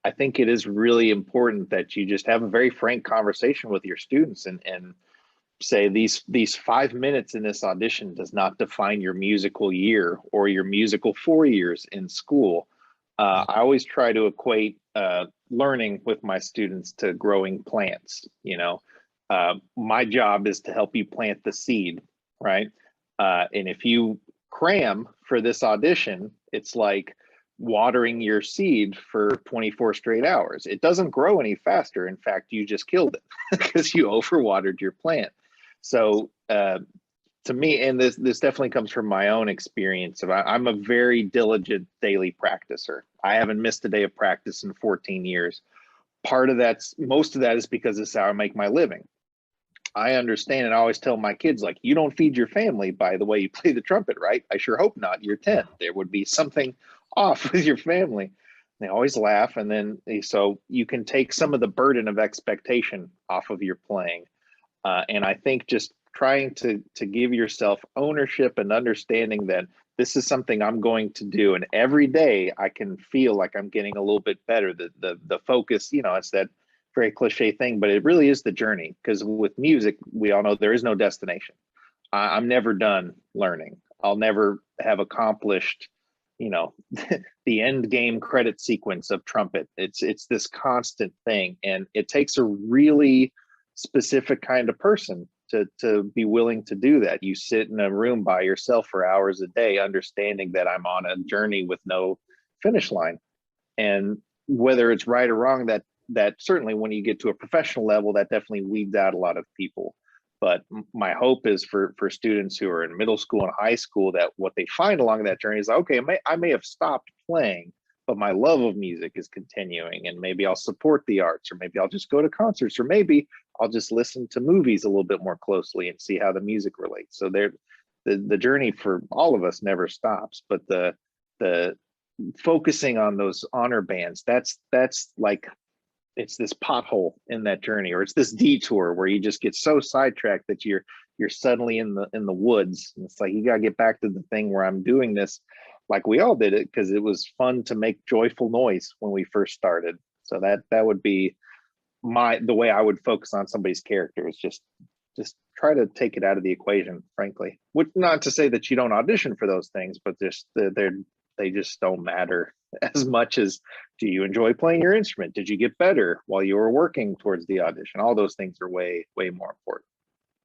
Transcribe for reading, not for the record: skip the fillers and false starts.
I think it is really important that you just have a very frank conversation with your students and say these 5 minutes in this audition does not define your musical year or your musical 4 years in school. I always try to equate learning with my students to growing plants. My job is to help you plant the seed, right? And if you cram for this audition, it's like watering your seed for 24 straight hours. It doesn't grow any faster. In fact, you just killed it because you overwatered your plant. So to me, and this definitely comes from my own experience, I'm a very diligent daily practicer. I haven't missed a day of practice in 14 years. Most of that is because it's how I make my living. I understand, and I always tell my kids, like, you don't feed your family by the way you play the trumpet, right? I sure hope not. You're 10. There would be something off with your family. They always laugh, and then so you can take some of the burden of expectation off of your playing. And I think just trying to give yourself ownership and understanding that this is something I'm going to do, and every day I can feel like I'm getting a little bit better. The focus, it's that very cliche thing, but it really is the journey. Because with music, we all know there is no destination. I'm never done learning. I'll never have accomplished, the end game credit sequence of trumpet. It's this constant thing, and it takes a really specific kind of person to be willing to do that. You sit in a room by yourself for hours a day, understanding that I'm on a journey with no finish line. And whether it's right or wrong, that certainly when you get to a professional level, that definitely weeds out a lot of people. But my hope is for students who are in middle school and high school, that what they find along that journey is, okay, I may have stopped playing, but my love of music is continuing, and maybe I'll support the arts, or maybe I'll just go to concerts, or maybe I'll just listen to movies a little bit more closely and see how the music relates. So the journey for all of us never stops, but the focusing on those honor bands, that's like, it's this pothole in that journey, or it's this detour where you just get so sidetracked that you're suddenly in the woods. And it's like, you got to get back to the thing where I'm doing this like we all did it because it was fun to make joyful noise when we first started. So that would be the way I would focus on somebody's character, is just try to take it out of the equation, frankly. Which, not to say that you don't audition for those things, but just they just don't matter as much as, do you enjoy playing your instrument? Did you get better while you were working towards the audition? All those things are way, way more important.